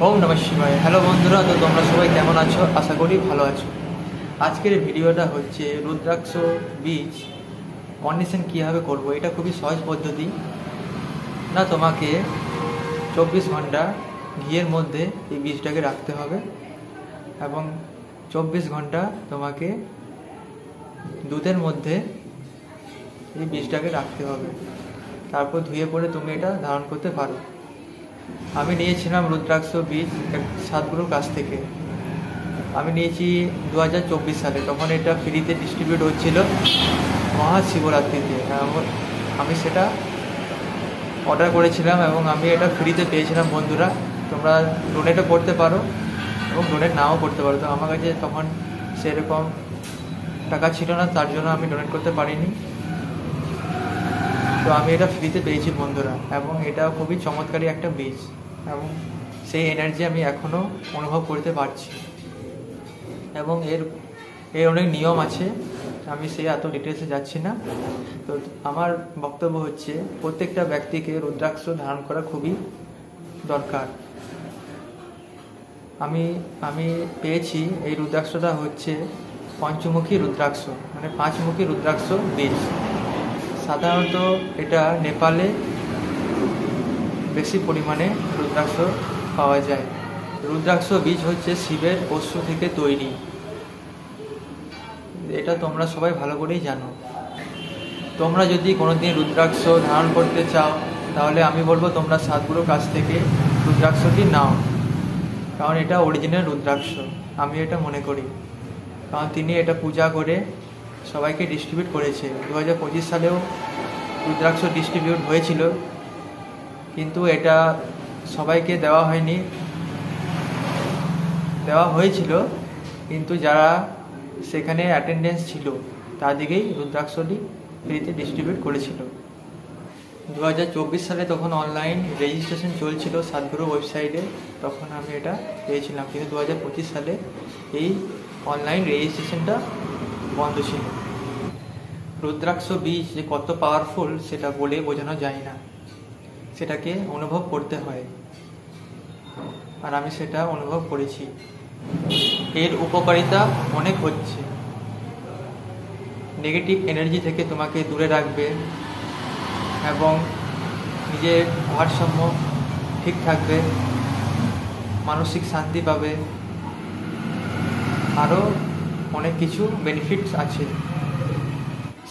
ওম নমঃ শিবায়। হ্যালো বন্ধুরা, তো তোমরা সবাই কেমন আছো? আশা করি ভালো আছো। আজকের ভিডিওটা হচ্ছে রুদ্রাক্ষ বীজ কন্ডিশন কীভাবে করব। এটা খুবই সহজ পদ্ধতি। না, তোমাকে 24 ঘন্টা ঘিয়ের মধ্যে এই বীজটাকে রাখতে হবে এবং 24 ঘন্টা তোমাকে দুধের মধ্যে এই বীজটাকে রাখতে হবে। তারপর ধুয়ে পড়ে তুমি এটা ধারণ করতে পারো। আমি নিয়েছিলাম রুদ্রাক্ষ বীজ সাতগুরুর কাছ থেকে। আমি নিয়েছি 2024 সালে, তখন এটা ফ্রিতে ডিস্ট্রিবিউট হচ্ছিল মহাশিবরাত্রিতে। আমি সেটা অর্ডার করেছিলাম এবং আমি এটা ফ্রিতে পেয়েছিলাম। বন্ধুরা, তোমরা ডোনেটও করতে পারো এবং ডোনেট নাও করতে পারো। তো আমার কাছে তখন সেরকম টাকা ছিল না, তার জন্য আমি ডোনেট করতে পারিনি। তো আমি এটা ফ্রিতে পেয়েছি বন্ধুরা, এবং এটা খুবই চমৎকারী একটা বীজ এবং সেই এনার্জি আমি এখনও অনুভব করতে পারছি। এবং এর অনেক নিয়ম আছে, আমি সেই এত ডিটেলসে যাচ্ছি না। তো আমার বক্তব্য হচ্ছে, প্রত্যেকটা ব্যক্তিকে রুদ্রাক্ষ ধারণ করা খুবই দরকার। আমি পেয়েছি এই রুদ্রাক্ষটা হচ্ছে পঞ্চমুখী রুদ্রাক্ষ, মানে 5মুখী রুদ্রাক্ষ বীজ। সাধারণত এটা নেপালে বেশি পরিমাণে রুদ্রাক্ষ পাওয়া যায়। রুদ্রাক্ষ বীজ হচ্ছে শিবের অশ্ব থেকে তৈরি, এটা তোমরা সবাই ভালো করেই জানো। তোমরা যদি কোনোদিন রুদ্রাক্ষ ধারণ করতে চাও, তাহলে আমি বলবো তোমরা সাতগুরুর কাছ থেকে রুদ্রাক্ষটি নাও, কারণ এটা অরিজিনাল রুদ্রাক্ষ। আমি এটা মনে করি, কারণ তিনি এটা পূজা করে সবাইকে ডিস্ট্রিবিউট করেছে। 2025 সালেও রুদ্রাক্ষ ডিস্ট্রিবিউট হয়েছিল, কিন্তু এটা সবাইকে দেওয়া হয়েছিল, কিন্তু যারা সেখানে অ্যাটেন্ডেন্স ছিল তাদেরকেই রুদ্রাক্ষটি ফ্রিতে ডিস্ট্রিবিউট করেছিল। 2024 সালে তখন অনলাইন রেজিস্ট্রেশন চলছিল সাতগুরু ওয়েবসাইটে, তখন আমি এটা পেয়েছিলাম। কিন্তু 2025 সালে এই অনলাইন রেজিস্ট্রেশনটা বন্ধ ছিল। রুদ্রাক্ষ বীজ যে কত পাওয়ারফুল সেটা বলে বোঝানো যায় না, সেটাকে অনুভব করতে হয়, আর আমি সেটা অনুভব করেছি। এর উপকারিতা অনেক হচ্ছে। নেগেটিভ এনার্জি থেকে তোমাকে দূরে রাখবে এবং নিজের ভারসাম্য ঠিক থাকবে, মানসিক শান্তি পাবে, আরও অনেক কিছু বেনিফিটস আছে।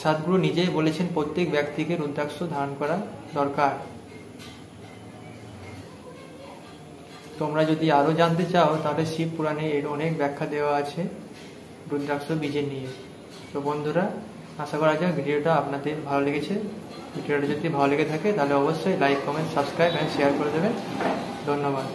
সাতগুরু নিজেই বলেছেন প্রত্যেক ব্যক্তিকে রুদ্রাক্ষ ধারণ করা দরকার। তোমরা যদি আরও জানতে চাও, তাহলে শিব পুরাণে এর অনেক ব্যাখ্যা দেওয়া আছে রুদ্রাক্ষ বীজের নিয়ে। তো বন্ধুরা, আশা করা যায় ভিডিওটা আপনাদের ভালো লেগেছে। ভিডিওটা যদি ভালো লেগে থাকে তাহলে অবশ্যই like, comment, subscribe and share করে দেবেন। ধন্যবাদ।